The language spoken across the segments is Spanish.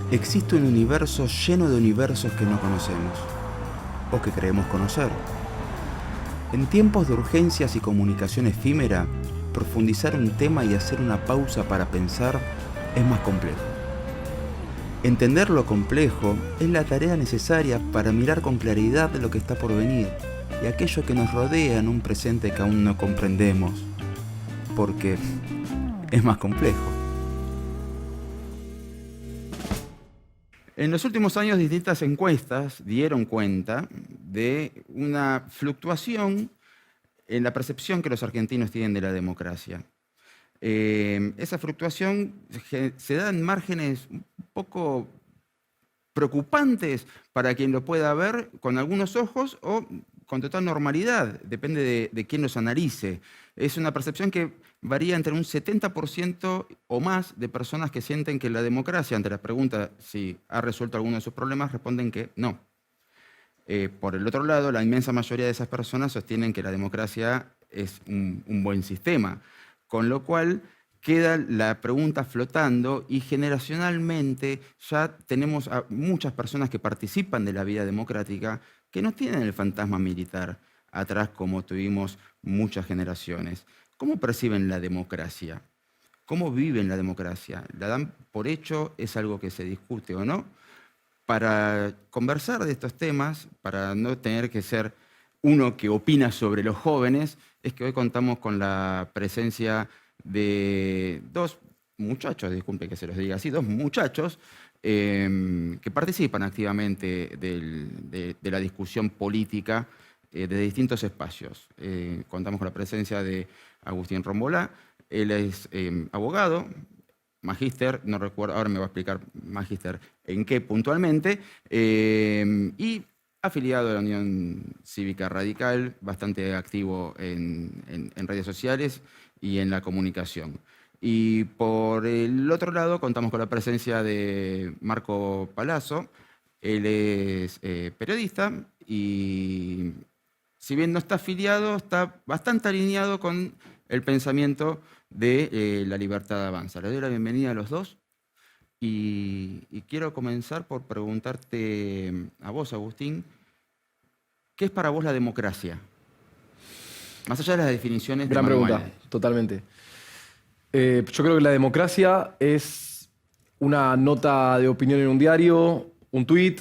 Existe un universo lleno de universos que no conocemos, o que creemos conocer. En tiempos de urgencias y comunicación efímera, profundizar un tema y hacer una pausa para pensar es más complejo. Entender lo complejo es la tarea necesaria para mirar con claridad lo que está por venir y aquello que nos rodea en un presente que aún no comprendemos, porque es más complejo. En los últimos años, distintas encuestas dieron cuenta de una fluctuación en la percepción que los argentinos tienen de la democracia. Esa fluctuación se da en márgenes un poco preocupantes para quien lo pueda ver con algunos ojos o con total normalidad, depende de quién los analice. Es una percepción que varía entre un 70% o más de personas que sienten que la democracia, ante la pregunta si ha resuelto alguno de sus problemas, responden que no. Por el otro lado, la inmensa mayoría de esas personas sostienen que la democracia es un buen sistema, con lo cual queda la pregunta flotando y generacionalmente ya tenemos a muchas personas que participan de la vida democrática que no tienen el fantasma militar atrás como tuvimos muchas generaciones. ¿Cómo perciben la democracia? ¿Cómo viven la democracia? ¿La dan por hecho? ¿Es algo que se discute o no? Para conversar de estos temas, para no tener que ser uno que opina sobre los jóvenes, es que hoy contamos con la presencia de dos muchachos, disculpe que se los diga así, dos muchachos que participan activamente de la discusión política de distintos espacios. Contamos con la presencia de Agustín Rombolá, él es abogado, magíster, no recuerdo, ahora me va a explicar magíster en qué puntualmente, y afiliado a la Unión Cívica Radical, bastante activo en redes sociales y en la comunicación. Y por el otro lado contamos con la presencia de Marco Palazzo. Él es periodista y si bien no está afiliado, está bastante alineado con el pensamiento de La Libertad Avanza. Les doy la bienvenida a los dos y quiero comenzar por preguntarte a vos, Agustín, ¿qué es para vos la democracia? Más allá de las definiciones de Gran pregunta, manuales. totalmente. Yo creo que la democracia es una nota de opinión en un diario, un tweet,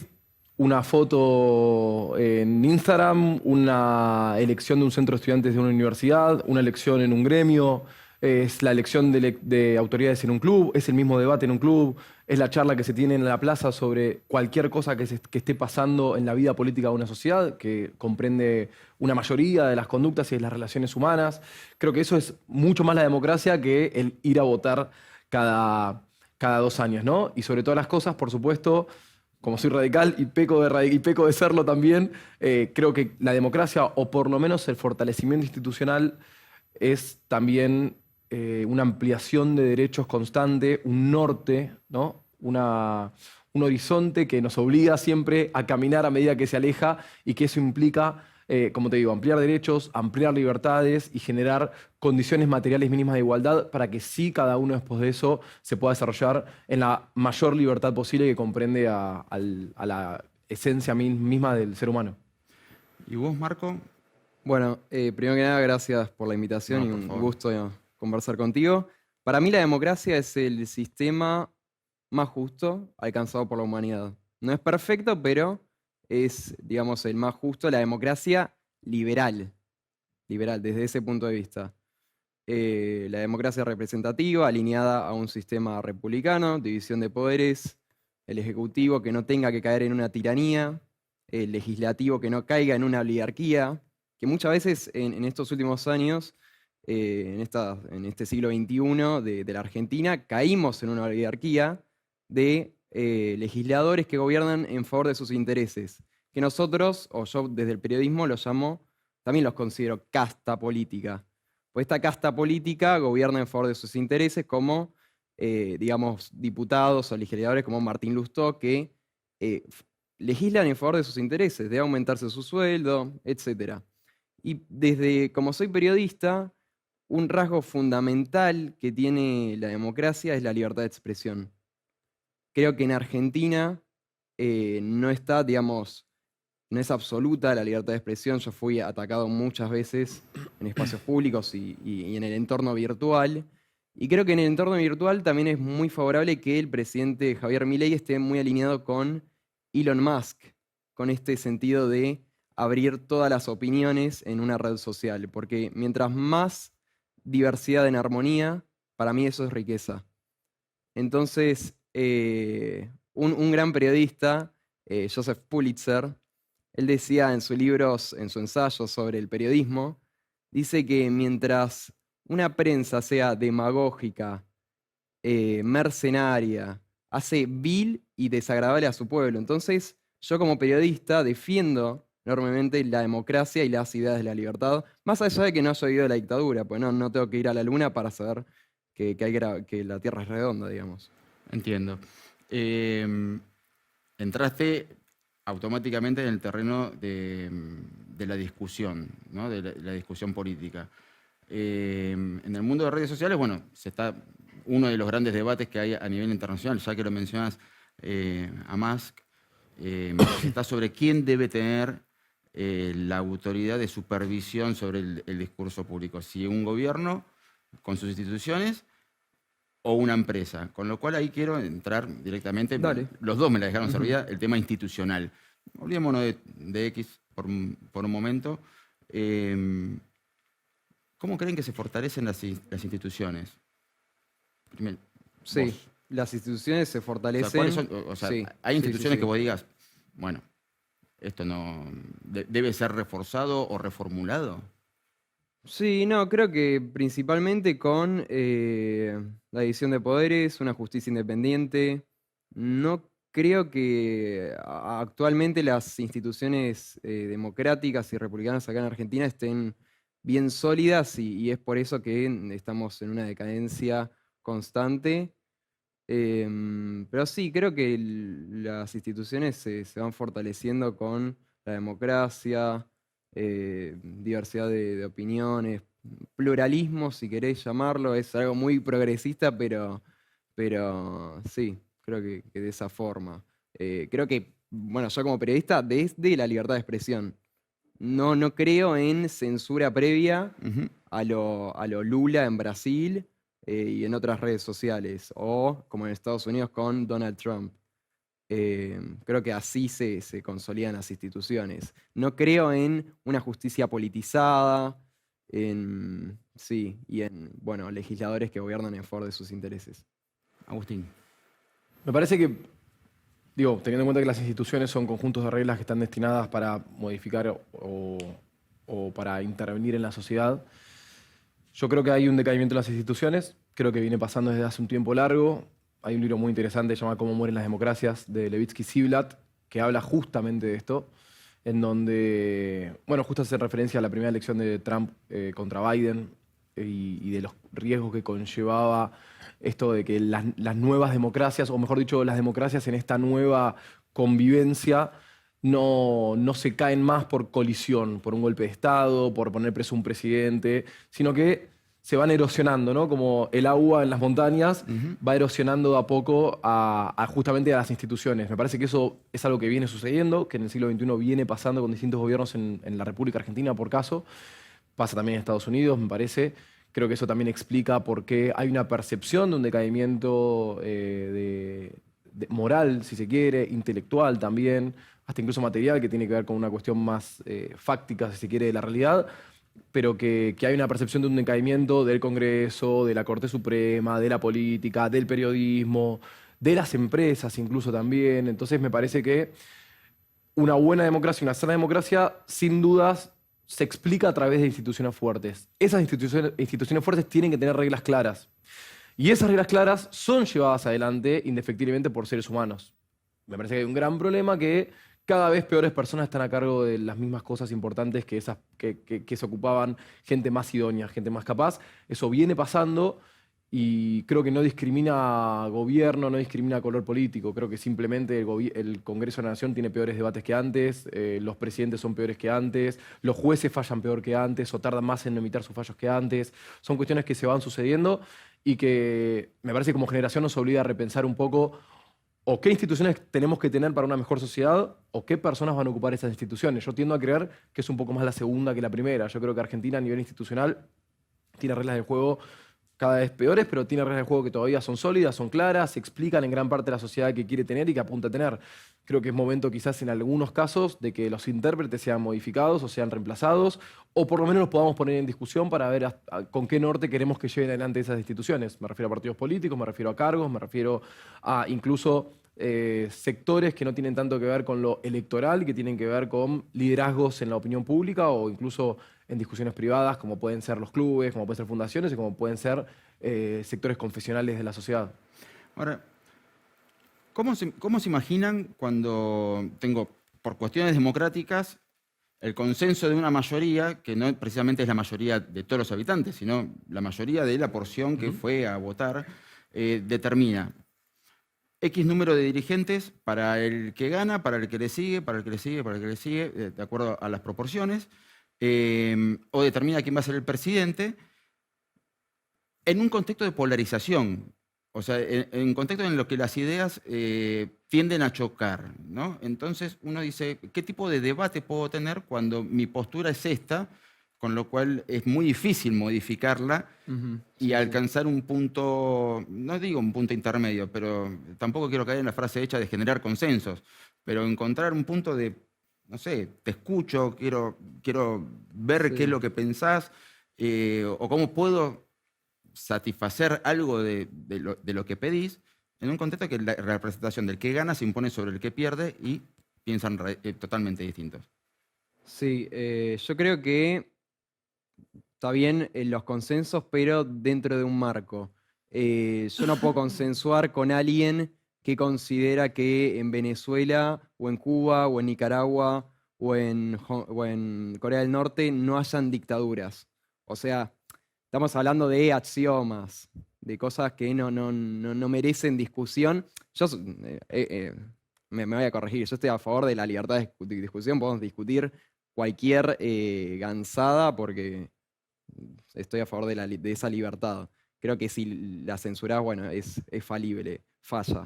una foto en Instagram, una elección de un centro de estudiantes de una universidad, una elección en un gremio, es la elección de autoridades en un club, es el mismo debate en un club, es la charla que se tiene en la plaza sobre cualquier cosa que esté pasando en la vida política de una sociedad, que comprende una mayoría de las conductas y de las relaciones humanas. Creo que eso es mucho más la democracia que el ir a votar cada 2 años, ¿no? Y sobre todas las cosas, por supuesto, como soy radical y peco de serlo también, creo que la democracia, o por lo menos el fortalecimiento institucional, es también una ampliación de derechos constante, un norte, ¿no? Un horizonte que nos obliga siempre a caminar a medida que se aleja y que eso implica, como te digo, ampliar derechos, ampliar libertades y generar condiciones materiales mínimas de igualdad para que sí cada uno después de eso se pueda desarrollar en la mayor libertad posible que comprende a la esencia misma del ser humano. ¿Y vos, Marco? Bueno, primero que nada, gracias por la invitación No, y por un favor. gusto conversar contigo. Para mí la democracia es el sistema más justo alcanzado por la humanidad. No es perfecto, pero es, digamos, el más justo, la democracia liberal, liberal desde ese punto de vista. La democracia representativa, alineada a un sistema republicano, división de poderes, el ejecutivo que no tenga que caer en una tiranía, el legislativo que no caiga en una oligarquía, que muchas veces en estos últimos años, en este siglo XXI de la Argentina, caímos en una oligarquía de legisladores que gobiernan en favor de sus intereses, que nosotros, o yo desde el periodismo, los llamo, también los considero casta política. Pues esta casta política gobierna en favor de sus intereses, como, digamos, diputados o legisladores como Martín Lustó, que legislan en favor de sus intereses, de aumentarse su sueldo, etc. Y desde, como soy periodista, un rasgo fundamental que tiene la democracia es la libertad de expresión. creo que en Argentina no está, digamos, no es absoluta la libertad de expresión. Yo fui atacado muchas veces en espacios públicos y en el entorno virtual. Y creo que en el entorno virtual también es muy favorable que el presidente Javier Milei esté muy alineado con Elon Musk, con este sentido de abrir todas las opiniones en una red social, porque mientras más diversidad en armonía, para mí eso es riqueza. Entonces, un gran periodista, Joseph Pulitzer, él decía en sus libros, en su ensayo sobre el periodismo, dice que mientras una prensa sea demagógica, mercenaria, hace vil y desagradable a su pueblo. Entonces, yo como periodista defiendo enormemente la democracia y las ideas de la libertad, más allá de que no haya vivido la dictadura, pues no tengo que ir a la luna para saber que la Tierra es redonda, digamos. Entiendo. Entraste automáticamente en el terreno de la discusión, ¿no? De la discusión política. En el mundo de redes sociales, bueno, uno de los grandes debates que hay a nivel internacional, ya que lo mencionas a Musk, está sobre quién debe tener la autoridad de supervisión sobre el discurso público, si un gobierno con sus instituciones o una empresa. Con lo cual ahí quiero entrar directamente. Dale. Los dos me la dejaron servida, el tema institucional. Olvidémonos de X por un momento. ¿Cómo creen que se fortalecen las instituciones? Primero, Sí, vos. las instituciones se O sea, fortalecen. ¿cuáles son? O sea, Sí, hay sí, instituciones sí. que vos digas, bueno, esto no debe ser reforzado o reformulado. Sí, no, creo que principalmente con la división de poderes, una justicia independiente. No creo que actualmente las instituciones democráticas y republicanas acá en Argentina estén bien sólidas y es por eso que estamos en una decadencia constante. Pero sí, creo que las instituciones se van fortaleciendo con la democracia, diversidad de opiniones, pluralismo, si queréis llamarlo, es algo muy progresista, pero sí, creo que de esa forma. Creo que, bueno, yo como periodista, desde la libertad de expresión, no creo en censura previa Ujú. a lo Lula en Brasil y en otras redes sociales, o como en Estados Unidos con Donald Trump. Creo que así se consolidan las instituciones. No creo en una justicia politizada, sí, y en, bueno, legisladores que gobiernan en favor de sus intereses. Agustín. Me parece que, digo, teniendo en cuenta que las instituciones son conjuntos de reglas que están destinadas para modificar o para intervenir en la sociedad, yo creo que hay un decaimiento de las instituciones, creo que viene pasando desde hace un tiempo largo. Hay un libro muy interesante llamado Cómo mueren las democracias, de Levitsky-Ziblatt, que habla justamente de esto, en donde, bueno, justo hace referencia a la primera elección de Trump contra Biden y de los riesgos que conllevaba esto de que las nuevas democracias, o mejor dicho, las democracias en esta nueva convivencia, no se caen más por colisión, por un golpe de Estado, por poner preso a un presidente, sino que se van erosionando, ¿no? Como el agua en las montañas va erosionando de a poco justamente a las instituciones. Me parece que eso es algo que viene sucediendo, que en el siglo XXI viene pasando con distintos gobiernos en la República Argentina, por caso. Pasa también en Estados Unidos, me parece. Creo que eso también explica por qué hay una percepción de un decaimiento moral, si se quiere, intelectual también, hasta incluso material, que tiene que ver con una cuestión más fáctica, si se quiere, de la realidad, pero que hay una percepción de un decaimiento del Congreso, de la Corte Suprema, de la política, del periodismo, de las empresas incluso también. Entonces me parece que una buena democracia, una sana democracia, sin dudas, se explica a través de instituciones fuertes. Esas instituciones fuertes tienen que tener reglas claras. Y esas reglas claras son llevadas adelante indefectiblemente por seres humanos. Me parece que hay un gran problema que cada vez peores personas están a cargo de las mismas cosas importantes que esas que se ocupaban gente más idónea, gente más capaz. Eso viene pasando y creo que no discrimina gobierno, no discrimina color político. Creo que simplemente el Congreso de la Nación tiene peores debates que antes, los presidentes son peores que antes, los jueces fallan peor que antes o tardan más en emitir sus fallos que antes. Son cuestiones que se van sucediendo y que me parece que como generación nos obliga a repensar un poco o qué instituciones tenemos que tener para una mejor sociedad o qué personas van a ocupar esas instituciones. Yo tiendo a creer que es un poco más la segunda que la primera. Yo creo que Argentina a nivel institucional tiene reglas de juego cada vez peores, pero tiene reglas de juego que todavía son sólidas, son claras, se explican en gran parte la sociedad que quiere tener y que apunta a tener. Creo que es momento quizás en algunos casos de que los intérpretes sean modificados o sean reemplazados, o por lo menos los podamos poner en discusión para ver con qué norte queremos que lleven adelante esas instituciones. Me refiero a partidos políticos, me refiero a cargos, me refiero a incluso sectores que no tienen tanto que ver con lo electoral, que tienen que ver con liderazgos en la opinión pública o incluso en discusiones privadas, como pueden ser los clubes, como pueden ser fundaciones y como pueden ser sectores confesionales de la sociedad. Ahora, ¿cómo se imaginan cuando tengo, por cuestiones democráticas, el consenso de una mayoría, que no precisamente es la mayoría de todos los habitantes, sino la mayoría de la porción que fue a votar, determina X número de dirigentes para el que gana, para el que le sigue, para el que le sigue, para el que le sigue, de acuerdo a las proporciones, o determina quién va a ser el presidente, en un contexto de polarización, o sea, en un contexto en el que las ideas tienden a chocar, ¿no? Entonces uno dice, ¿qué tipo de debate puedo tener cuando mi postura es esta? Con lo cual es muy difícil modificarla y alcanzar un punto, no digo un punto intermedio, pero tampoco quiero caer en la frase hecha de generar consensos, pero encontrar un punto de, no sé, te escucho, quiero ver qué es lo que pensás, o cómo puedo satisfacer algo de lo que pedís, en un contexto que la representación del que gana se impone sobre el que pierde y piensan totalmente distintos. Sí, yo creo que está bien los consensos, pero dentro de un marco. Yo no puedo consensuar con alguien que considera que en Venezuela, o en Cuba, o en Nicaragua, o en Corea del Norte no hayan dictaduras. O sea, estamos hablando de axiomas, de cosas que no merecen discusión. Yo me voy a corregir, yo estoy a favor de la libertad de discusión, podemos discutir cualquier gansada porque estoy a favor de esa libertad. Creo que si la censurás, bueno, es falible, falla.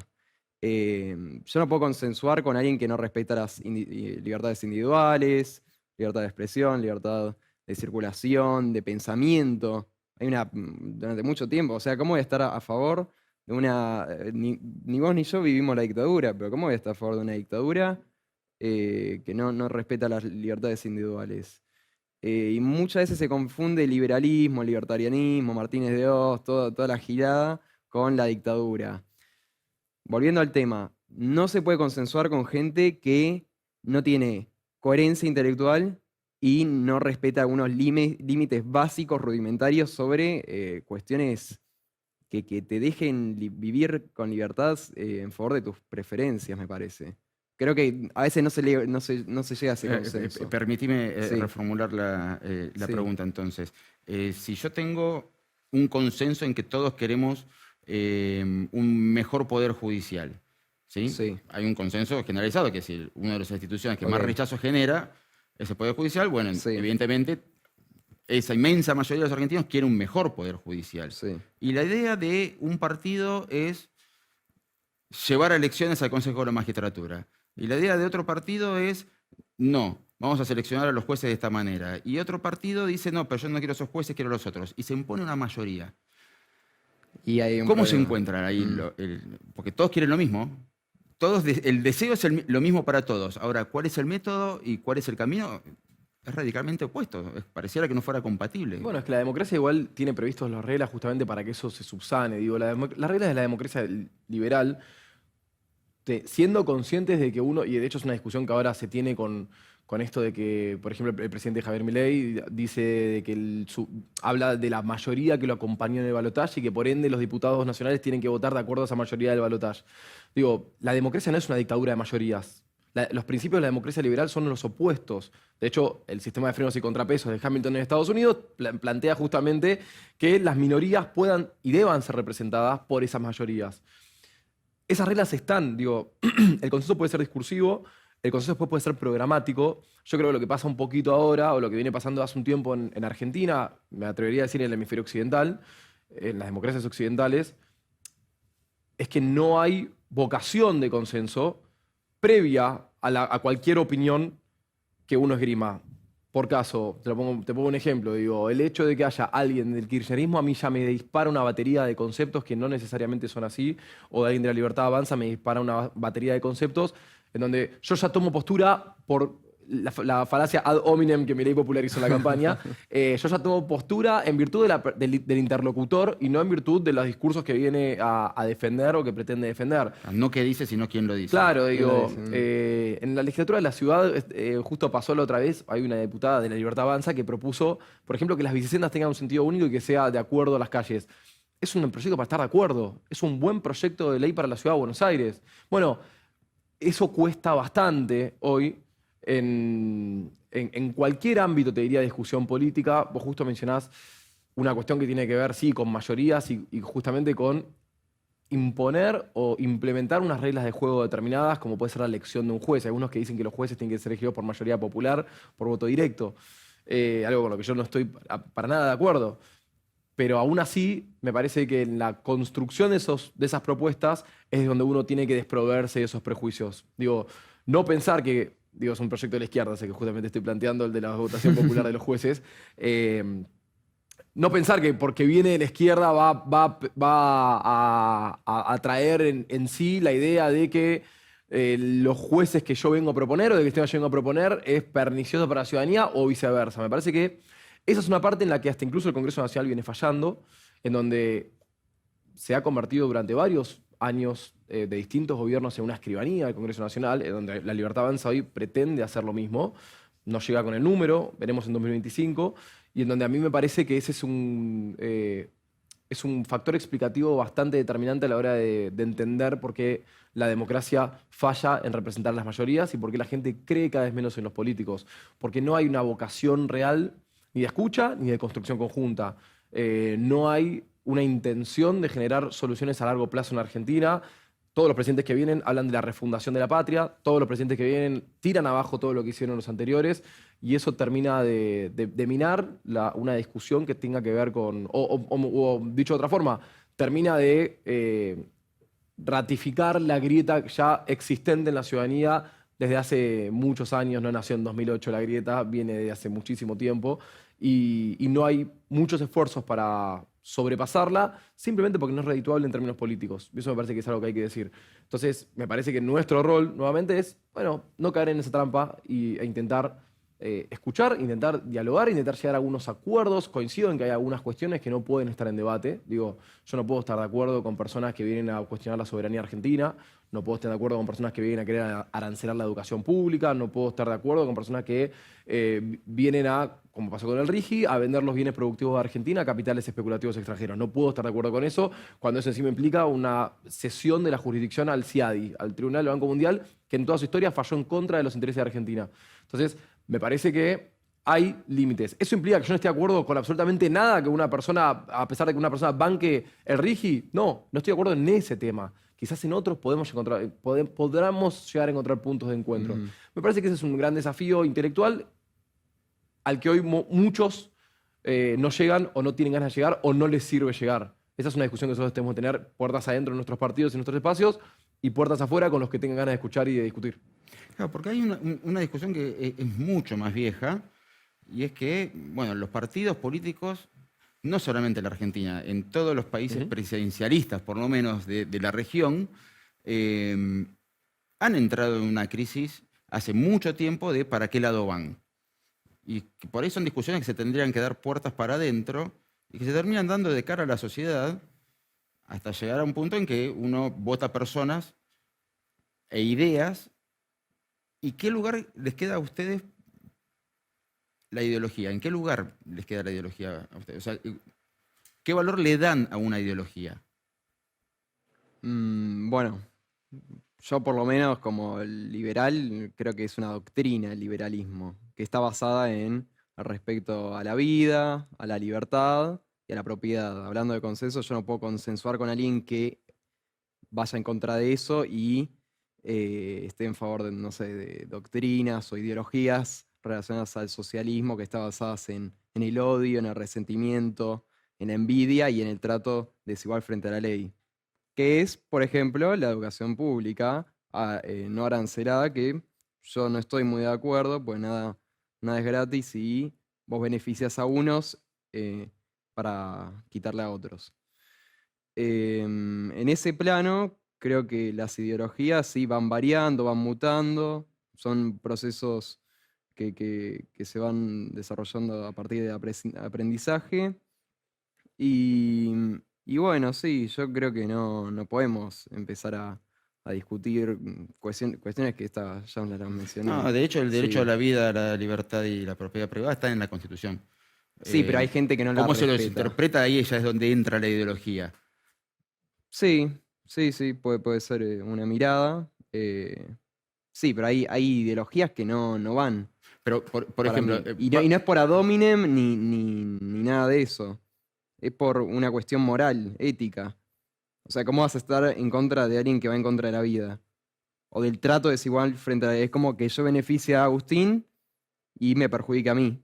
Yo no puedo consensuar con alguien que no respeta las libertades individuales, libertad de expresión, libertad de circulación, de pensamiento. Durante mucho tiempo, o sea, ¿cómo voy a estar a favor de una... ni vos ni yo vivimos la dictadura, pero ¿cómo voy a estar a favor de una dictadura que no respeta las libertades individuales? Y muchas veces se confunde liberalismo, libertarianismo, Martínez de Oz, toda la girada con la dictadura. Volviendo al tema, no se puede consensuar con gente que no tiene coherencia intelectual y no respeta algunos límites básicos, rudimentarios sobre cuestiones que te dejen vivir con libertad en favor de tus preferencias, me parece. Creo que a veces no se llega a ese consenso. Permitime Sí. reformular la Sí. pregunta entonces. Si yo tengo un consenso en que todos queremos un mejor poder judicial, ¿sí? Sí. Hay un consenso generalizado que si una de las instituciones que más Ok. rechazo genera es el poder judicial, bueno, Sí. evidentemente esa inmensa mayoría de los argentinos quiere un mejor poder judicial. Sí. Y la idea de un partido es llevar a elecciones al Consejo de la Magistratura. Y la idea de otro partido es, no, vamos a seleccionar a los jueces de esta manera. Y otro partido dice, no, pero yo no quiero esos jueces, quiero los otros. Y se impone una mayoría. Y hay un ¿Cómo se problema. encuentran ahí? Porque todos quieren lo mismo. El deseo es lo mismo para todos. Ahora, ¿cuál es el método y cuál es el camino? Es radicalmente opuesto. Pareciera que no fuera compatible. Bueno, es que la democracia igual tiene previstos las reglas justamente para que eso se subsane. Digo, las reglas de la democracia liberal, siendo conscientes de que uno, y de hecho es una discusión que ahora se tiene con esto de que, por ejemplo, el presidente Javier Milei dice de que habla de la mayoría que lo acompañó en el balotaje y que por ende los diputados nacionales tienen que votar de acuerdo a esa mayoría del balotaje. Digo, la democracia no es una dictadura de mayorías. Los principios de la democracia liberal son los opuestos. De hecho, el sistema de frenos y contrapesos de Hamilton en Estados Unidos plantea justamente que las minorías puedan y deban ser representadas por esas mayorías. Esas reglas están, digo, el consenso puede ser discursivo, el consenso después puede ser programático. Yo creo que lo que pasa un poquito ahora, o lo que viene pasando hace un tiempo en Argentina, me atrevería a decir en el hemisferio occidental, en las democracias occidentales, es que no hay vocación de consenso previa a cualquier opinión que uno esgrima. Por caso, te pongo un ejemplo, digo, el hecho de que haya alguien del kirchnerismo a mí ya me dispara una batería de conceptos que no necesariamente son así, o de alguien de la Libertad Avanza me dispara una batería de conceptos en donde yo ya tomo postura por la falacia ad hominem que Milei popularizó en la campaña. Yo ya tomo postura en virtud del interlocutor y no en virtud de los discursos que viene a defender o que pretende defender. No qué dice, sino quién lo dice. Claro, ¿Quién lo digo, dice? en la legislatura de la ciudad, justo pasó la otra vez, hay una diputada de la Libertad Avanza que propuso, por ejemplo, que las bicisendas tengan un sentido único y que sea de acuerdo a las calles. Es un proyecto para estar de acuerdo, es un buen proyecto de ley para la ciudad de Buenos Aires. Bueno, eso cuesta bastante hoy en cualquier ámbito, te diría, de discusión política. Vos justo mencionás una cuestión que tiene que ver, sí, con mayorías y justamente con imponer o implementar unas reglas de juego determinadas, como puede ser la elección de un juez. Hay algunos que dicen que los jueces tienen que ser elegidos por mayoría popular, por voto directo. Algo con lo que yo no estoy para nada de acuerdo. Pero aún así, me parece que en la construcción de esas propuestas es donde uno tiene que desproveerse de esos prejuicios. Digo, no pensar que, digo, es un proyecto de la izquierda, sé que justamente estoy planteando el de la votación popular de los jueces. No pensar que porque viene de la izquierda va a traer en sí la idea de que los jueces que yo vengo a proponer o de que yo vengo a proponer es pernicioso para la ciudadanía o viceversa. Me parece que esa es una parte en la que hasta incluso el Congreso Nacional viene fallando, en donde se ha convertido durante varios años de distintos gobiernos en una escribanía del Congreso Nacional, en donde la Libertad Avanza hoy pretende hacer lo mismo. No llega con el número, veremos en 2025, y en donde a mí me parece que ese es un factor explicativo bastante determinante a la hora de entender por qué la democracia falla en representar las mayorías y por qué la gente cree cada vez menos en los políticos. Porque no hay una vocación real ni de escucha ni de construcción conjunta. No hay una intención de generar soluciones a largo plazo en Argentina. Todos los presidentes que vienen hablan de la refundación de la patria, todos los presidentes que vienen tiran abajo todo lo que hicieron los anteriores y eso termina de minar una discusión que tenga que ver con, o dicho de otra forma, termina de ratificar la grieta ya existente en la ciudadanía desde hace muchos años. No nació en 2008 la grieta, viene de hace muchísimo tiempo y no hay muchos esfuerzos para sobrepasarla simplemente porque no es redituable en términos políticos. Eso me parece que es algo que hay que decir. Entonces, me parece que nuestro rol, nuevamente, es, bueno, no caer en esa trampa e intentar escuchar, intentar dialogar, intentar llegar a algunos acuerdos. Coincido en que hay algunas cuestiones que no pueden estar en debate. Digo, yo no puedo estar de acuerdo con personas que vienen a cuestionar la soberanía argentina, no puedo estar de acuerdo con personas que vienen a querer arancelar la educación pública, no puedo estar de acuerdo con personas que vienen a, como pasó con el RIGI, a vender los bienes productivos de Argentina a capitales especulativos extranjeros. No puedo estar de acuerdo con eso cuando eso encima implica una cesión de la jurisdicción al CIADI, al Tribunal del Banco Mundial, que en toda su historia falló en contra de los intereses de Argentina. Entonces, me parece que hay límites. ¿Eso implica que yo no esté de acuerdo con absolutamente nada que una persona, a pesar de que una persona banque el RIGI? No, no estoy de acuerdo en ese tema. Quizás en otros podremos llegar a encontrar puntos de encuentro. Me parece que ese es un gran desafío intelectual al que hoy muchos no llegan o no tienen ganas de llegar o no les sirve llegar. Esa es una discusión que nosotros tenemos que tener puertas adentro de nuestros partidos y nuestros espacios y puertas afuera con los que tengan ganas de escuchar y de discutir. Claro, porque hay una discusión que es mucho más vieja y es que, bueno, los partidos políticos, no solamente en la Argentina, en todos los países presidencialistas, por lo menos de la región, han entrado en una crisis hace mucho tiempo de para qué lado van. Y que por ahí son discusiones que se tendrían que dar puertas para adentro y que se terminan dando de cara a la sociedad hasta llegar a un punto en que uno vota personas e ideas. ¿Y qué lugar les queda a ustedes la ideología? ¿En qué lugar les queda la ideología a ustedes? O sea, ¿qué valor le dan a una ideología? Bueno, yo por lo menos como liberal creo que es una doctrina el liberalismo, que está basada en el respeto a la vida, a la libertad y a la propiedad. Hablando de consenso, yo no puedo consensuar con alguien que vaya en contra de eso y esté en favor de, no sé, de doctrinas o ideologías relacionadas al socialismo que están basadas en el odio, en el resentimiento, en la envidia y en el trato desigual frente a la ley. que es, por ejemplo, la educación pública no arancelada, que yo no estoy muy de acuerdo, pues nada es gratis y vos beneficias a unos para quitarle a otros. En ese plano, creo que las ideologías sí van variando, van mutando, son procesos que se van desarrollando a partir de aprendizaje. Y bueno, sí, yo creo que no podemos empezar a discutir cuestiones que ya las mencioné. No, de hecho, el derecho Sí. a la vida, a la libertad y la propiedad privada está en la Constitución. Sí, pero hay gente que no la Cómo se los respeta. interpreta, ahí ya es donde entra la ideología. Sí, sí, puede ser una mirada. Sí, pero hay ideologías que no van. Pero, por para ejemplo, mí. Y no es por ad hominem ni nada de eso. Es por una cuestión moral, ética. O sea, ¿cómo vas a estar en contra de alguien que va en contra de la vida? O del trato desigual frente a... Es como que yo beneficie a Agustín y me perjudica a mí.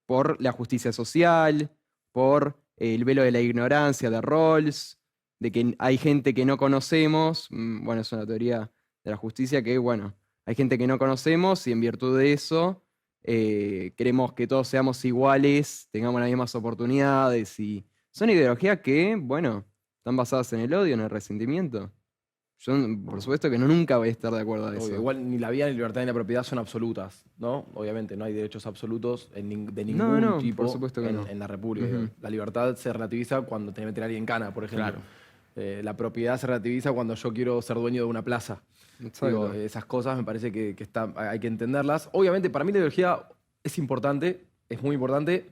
Por la justicia social, por el velo de la ignorancia de Rawls, de que hay gente que no conocemos. Bueno, es una teoría de la justicia que, bueno, hay gente que no conocemos y en virtud de eso queremos que todos seamos iguales, tengamos las mismas oportunidades y son ideologías que, bueno, están basadas en el odio, en el resentimiento. Yo, por supuesto que nunca voy a estar de acuerdo a eso. Obvio, igual ni la vida, ni la libertad, ni la propiedad son absolutas, ¿no? Obviamente no hay derechos absolutos de ningún No, tipo por supuesto que no. en la República. Ujú. La libertad se relativiza cuando te meten a alguien en cana, por ejemplo. Claro. La propiedad se relativiza cuando yo quiero ser dueño de una plaza. Exacto. Digo, esas cosas me parece que hay que entenderlas. Obviamente, para mí la ideología es importante, es muy importante,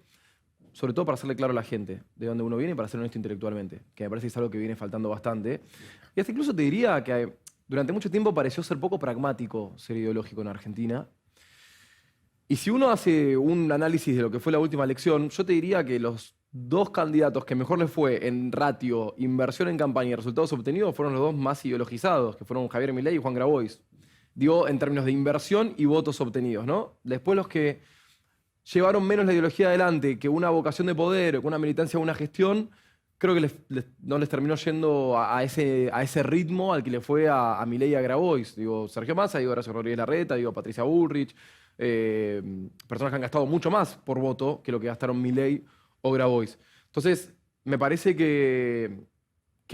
sobre todo para hacerle claro a la gente de dónde uno viene y para ser honesto intelectualmente, que me parece que es algo que viene faltando bastante. Y hasta incluso te diría que durante mucho tiempo pareció ser poco pragmático ser ideológico en Argentina. Y si uno hace un análisis de lo que fue la última elección, yo te diría que los dos candidatos que mejor les fue en ratio, inversión en campaña y resultados obtenidos fueron los dos más ideologizados, que fueron Javier Milei y Juan Grabois. Digo, en términos de inversión y votos obtenidos, ¿no? Después los que llevaron menos la ideología adelante que una vocación de poder o que una militancia o una gestión, creo que no les terminó yendo a ese ritmo al que le fue a Milei y a Grabois. Digo, Sergio Massa, digo Horacio Rodríguez Larreta, digo Patricia Bullrich, personas que han gastado mucho más por voto que lo que gastaron Milei o Grabois. Entonces, me parece que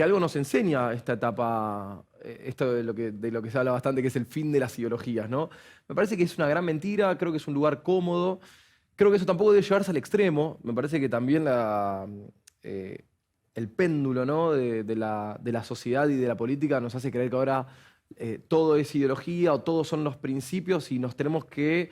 algo nos enseña esta etapa, esto de lo que se habla bastante, que es el fin de las ideologías, ¿no? Me parece que es una gran mentira, creo que es un lugar cómodo, creo que eso tampoco debe llevarse al extremo, me parece que también el péndulo, ¿no? de la sociedad y de la política nos hace creer que ahora todo es ideología o todos son los principios y nos tenemos que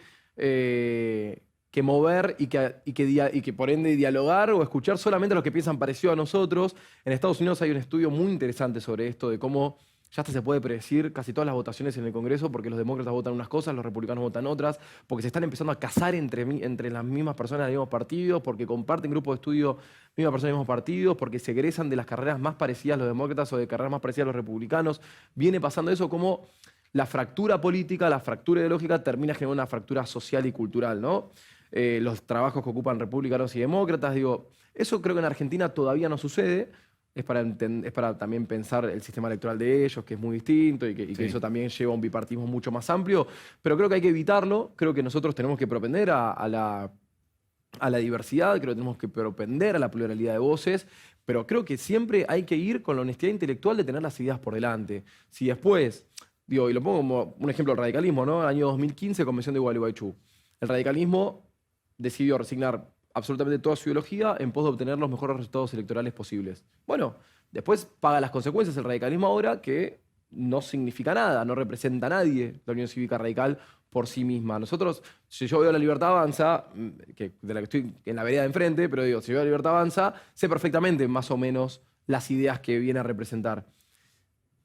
mover y que por ende dialogar o escuchar solamente a los que piensan parecido a nosotros. En Estados Unidos hay un estudio muy interesante sobre esto, de cómo ya hasta se puede predecir casi todas las votaciones en el Congreso, porque los demócratas votan unas cosas, los republicanos votan otras, porque se están empezando a casar entre las mismas personas de mismos partidos, porque comparten grupos de estudio mismas personas de mismos partidos, porque se egresan de las carreras más parecidas a los demócratas o de carreras más parecidas a los republicanos. Viene pasando eso como la fractura política, la fractura ideológica termina generando una fractura social y cultural, ¿no? Los trabajos que ocupan republicanos y demócratas, digo, eso creo que en Argentina todavía no sucede. Es para también pensar el sistema electoral de ellos, que es muy distinto y que eso también lleva a un bipartismo mucho más amplio. Pero creo que hay que evitarlo. Creo que nosotros tenemos que propender a la diversidad, creo que tenemos que propender a la pluralidad de voces, pero creo que siempre hay que ir con la honestidad intelectual de tener las ideas por delante. Si después, digo, y lo pongo como un ejemplo, el radicalismo, ¿no? El año 2015, Convención de Gualeguaychú. El radicalismo decidió resignar absolutamente toda su ideología en pos de obtener los mejores resultados electorales posibles. Bueno, después paga las consecuencias el radicalismo ahora, que no significa nada, no representa a nadie la Unión Cívica Radical por sí misma. Nosotros, si yo veo la Libertad Avanza, de la que estoy en la vereda de enfrente, pero digo, si veo la Libertad Avanza, sé perfectamente más o menos las ideas que viene a representar.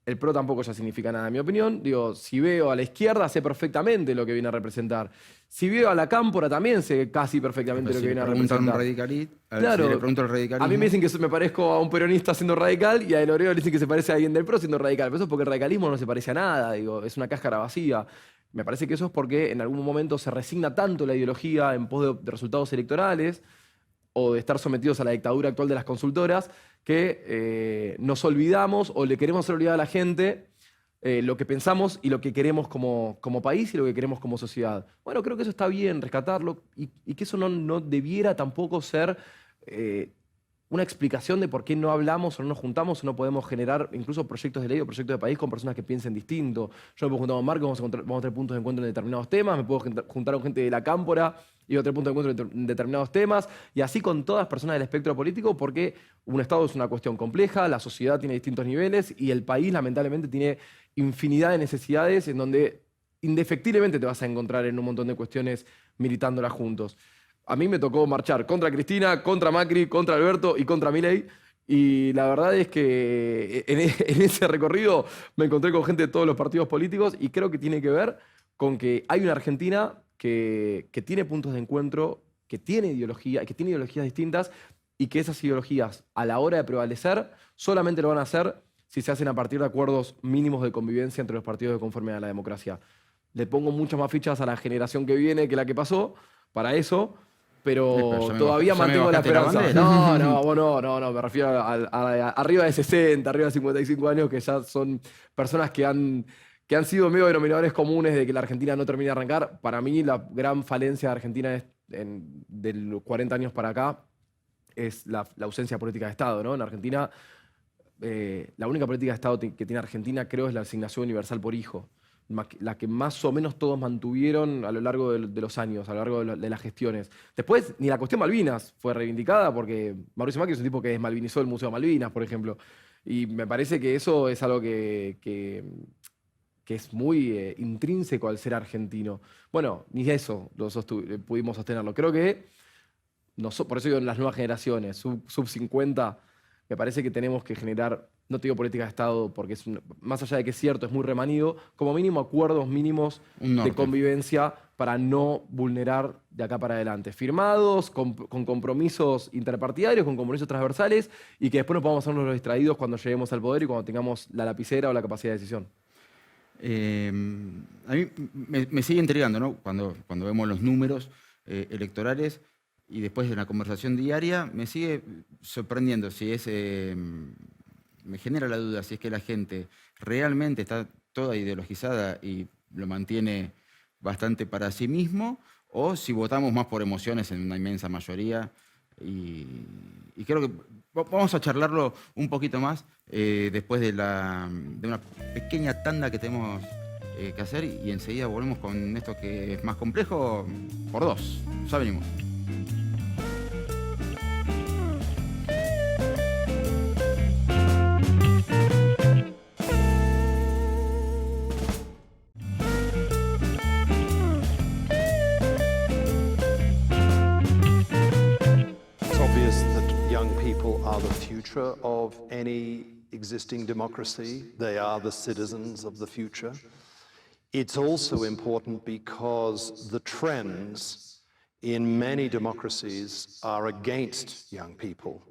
El PRO tampoco ya significa nada, en mi opinión. Digo, si veo a la izquierda, sé perfectamente lo que viene a representar. Si veo a la Cámpora, también sé casi perfectamente lo que viene a representar. Claro, si le pregunto al radicalismo. A mí me dicen que me parezco a un peronista siendo radical y a El Oreo le dicen que se parece a alguien del PRO siendo radical. Pero eso es porque el radicalismo no se parece a nada, digo, es una cáscara vacía. Me parece que eso es porque en algún momento se resigna tanto la ideología en pos de resultados electorales o de estar sometidos a la dictadura actual de las consultoras, que nos olvidamos o le queremos hacer olvidar a la gente lo que pensamos y lo que queremos como país y lo que queremos como sociedad. Bueno, creo que eso está bien, rescatarlo, y que eso no debiera tampoco ser una explicación de por qué no hablamos o no nos juntamos o no podemos generar incluso proyectos de ley o proyectos de país con personas que piensen distinto. Yo me puedo juntar con Marcos, vamos a tener puntos de encuentro en determinados temas, me puedo juntar con gente de la Cámpora y otro punto de encuentro en determinados temas, y así con todas las personas del espectro político, porque un Estado es una cuestión compleja, la sociedad tiene distintos niveles y el país lamentablemente tiene infinidad de necesidades en donde indefectiblemente te vas a encontrar en un montón de cuestiones militándolas juntos. A mí me tocó marchar contra Cristina, contra Macri, contra Alberto y contra Milei. Y la verdad es que en ese recorrido me encontré con gente de todos los partidos políticos y creo que tiene que ver con que hay una Argentina que tiene puntos de encuentro, que tiene ideologías distintas y que esas ideologías a la hora de prevalecer solamente lo van a hacer si se hacen a partir de acuerdos mínimos de convivencia entre los partidos de conformidad a la democracia. Le pongo muchas más fichas a la generación que viene que la que pasó para eso. Pero todavía mantengo la esperanza. No, me refiero a arriba de 60, arriba de 55 años, que ya son personas que han sido medio denominadores comunes de que la Argentina no termina de arrancar. Para mí, la gran falencia de Argentina de los 40 años para acá es la ausencia política de Estado, ¿no? En Argentina, la única política de Estado que tiene Argentina, creo, es la asignación universal por hijo. La que más o menos todos mantuvieron a lo largo de los años, a lo largo de las gestiones. Después, ni la cuestión Malvinas fue reivindicada, porque Mauricio Macri es un tipo que desmalvinizó el Museo de Malvinas, por ejemplo. Y me parece que eso es algo que es muy intrínseco al ser argentino. Bueno, ni eso pudimos sostenerlo. Creo que, por eso digo, en las nuevas generaciones, sub 50, me parece que tenemos que generar, no te digo política de Estado, porque más allá de que es cierto, es muy remanido, como mínimo acuerdos mínimos de convivencia para no vulnerar de acá para adelante. Firmados, con compromisos interpartidarios, con compromisos transversales, y que después no podamos hacernos los distraídos cuando lleguemos al poder y cuando tengamos la lapicera o la capacidad de decisión. A mí me sigue intrigando, ¿no? Cuando vemos los números electorales y después de una conversación diaria, me sigue sorprendiendo si es... me genera la duda si es que la gente realmente está toda ideologizada y lo mantiene bastante para sí mismo, o si votamos más por emociones en una inmensa mayoría. Y creo que vamos a charlarlo un poquito más después de una pequeña tanda que tenemos que hacer, y enseguida volvemos con esto que es más complejo por dos. Ya venimos. Are the future of any existing democracy. They are the citizens of the future. It's also important because the trends in many democracies are against young people.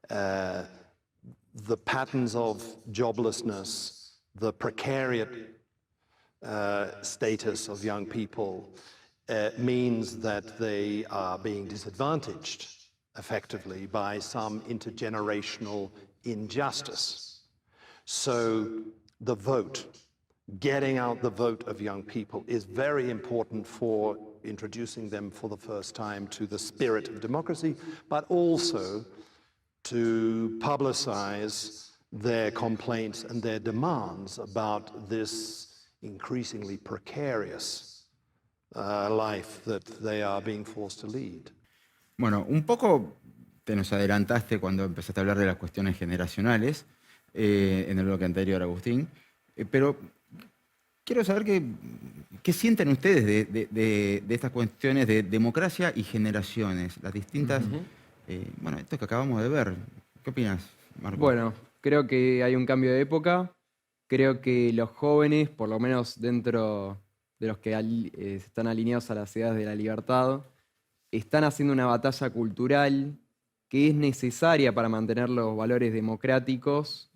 The patterns of joblessness, the precariat status of young people means that they are being disadvantaged effectively by some intergenerational injustice. So the vote, getting out the vote of young people is very important for introducing them for the first time to the spirit of democracy, but also to publicize their complaints and their demands about this increasingly precarious life that they are being forced to lead. Bueno, un poco te nos adelantaste cuando empezaste a hablar de las cuestiones generacionales en el bloque anterior, Agustín, pero quiero saber qué sienten ustedes de estas cuestiones de democracia y generaciones, las distintas, bueno, esto que acabamos de ver. ¿Qué opinas, Marco? Bueno, creo que hay un cambio de época. Creo que los jóvenes, por lo menos dentro de los que están alineados a las ideas de la libertad, están haciendo una batalla cultural que es necesaria para mantener los valores democráticos,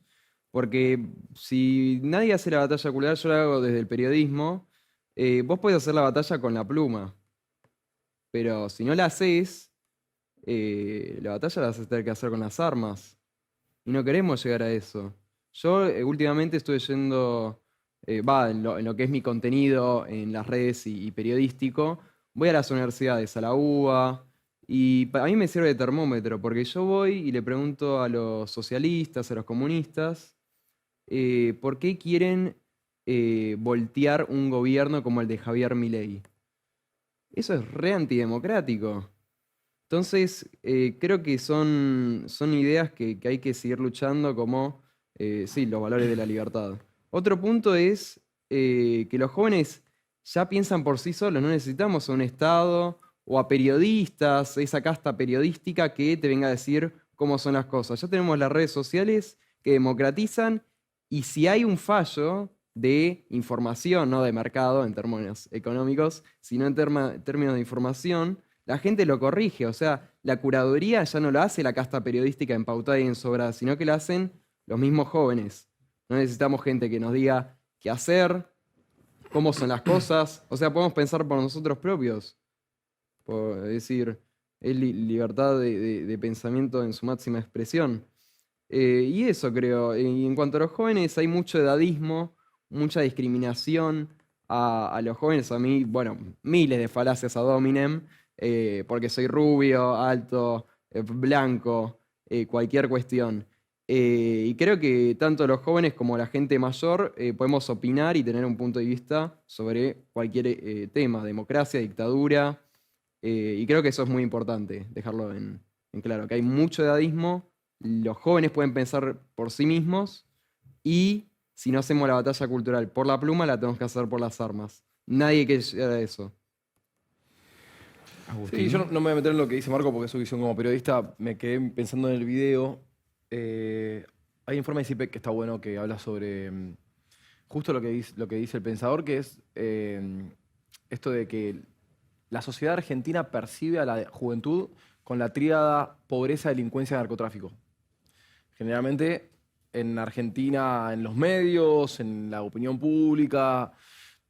porque si nadie hace la batalla cultural, yo la hago desde el periodismo, vos podés hacer la batalla con la pluma, pero si no la haces, la batalla la vas a tener que hacer con las armas. Y no queremos llegar a eso. Yo últimamente estoy yendo, en lo que es mi contenido en las redes y periodístico, voy a las universidades, a la UBA, y a mí me sirve de termómetro, porque yo voy y le pregunto a los socialistas, a los comunistas, ¿por qué quieren voltear un gobierno como el de Javier Milei? Eso es re antidemocrático. Entonces, creo que son ideas que hay que seguir luchando como, sí, los valores de la libertad. Otro punto es que los jóvenes ya piensan por sí solos, no necesitamos a un Estado o a periodistas, esa casta periodística que te venga a decir cómo son las cosas. Ya tenemos las redes sociales que democratizan y si hay un fallo de información, no de mercado en términos económicos, sino en términos de información, la gente lo corrige. O sea, la curaduría ya no la hace la casta periodística empautada y ensobrada, sino que la hacen los mismos jóvenes. No necesitamos gente que nos diga qué hacer, cómo son las cosas. O sea, podemos pensar por nosotros propios. Es decir, es libertad de pensamiento en su máxima expresión. Y eso creo. Y en cuanto a los jóvenes, hay mucho edadismo, mucha discriminación a los jóvenes. A mí, bueno, miles de falacias ad hominem, porque soy rubio, alto, blanco, cualquier cuestión. Y creo que tanto los jóvenes como la gente mayor podemos opinar y tener un punto de vista sobre cualquier tema, democracia, dictadura. Y creo que eso es muy importante, dejarlo en claro, que hay mucho edadismo, los jóvenes pueden pensar por sí mismos y si no hacemos la batalla cultural por la pluma, la tenemos que hacer por las armas. Nadie quiere llegar a eso. Agustín. Sí, yo no me voy a meter en lo que dice Marco porque es su visión como periodista. Me quedé pensando en el video. Hay un informe de CIPEC que está bueno que habla sobre justo lo que dice el pensador, que es esto de que la sociedad argentina percibe a la juventud con la tríada pobreza, delincuencia y narcotráfico. Generalmente en Argentina, en los medios, en la opinión pública,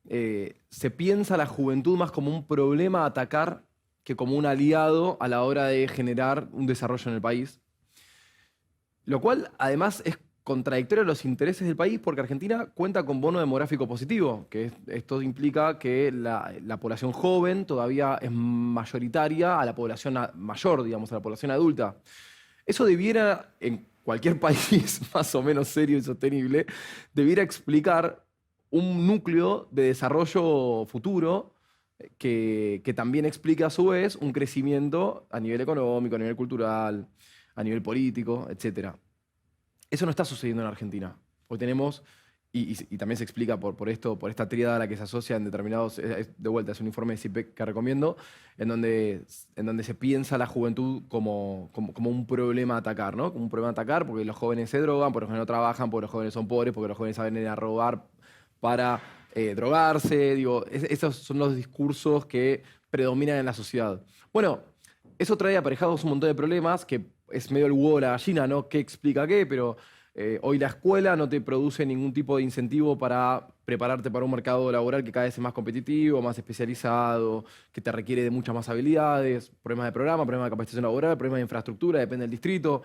se piensa a la juventud más como un problema a atacar que como un aliado a la hora de generar un desarrollo en el país. Lo cual, además, es contradictorio a los intereses del país porque Argentina cuenta con bono demográfico positivo, que esto implica que la población joven todavía es mayoritaria a la población mayor, digamos, a la población adulta. Eso debiera, en cualquier país más o menos serio y sostenible, debiera explicar un núcleo de desarrollo futuro que también explica a su vez un crecimiento a nivel económico, a nivel cultural, a nivel político, etc. Eso no está sucediendo en Argentina. Hoy tenemos, y también se explica por esta tríada a la que se asocian determinados, de vuelta, es un informe de CIPEC que recomiendo, en donde se piensa la juventud como un problema a atacar, ¿no? Como un problema a atacar porque los jóvenes se drogan, porque los jóvenes no trabajan, porque los jóvenes son pobres, porque los jóvenes saben ir a robar para drogarse. Digo, esos son los discursos que predominan en la sociedad. Bueno, eso trae aparejados un montón de problemas que es medio el huevo de la gallina, ¿no? ¿Qué explica qué? Pero hoy la escuela no te produce ningún tipo de incentivo para prepararte para un mercado laboral que cada vez es más competitivo, más especializado, que te requiere de muchas más habilidades, problemas de programa, problemas de capacitación laboral, problemas de infraestructura, depende del distrito.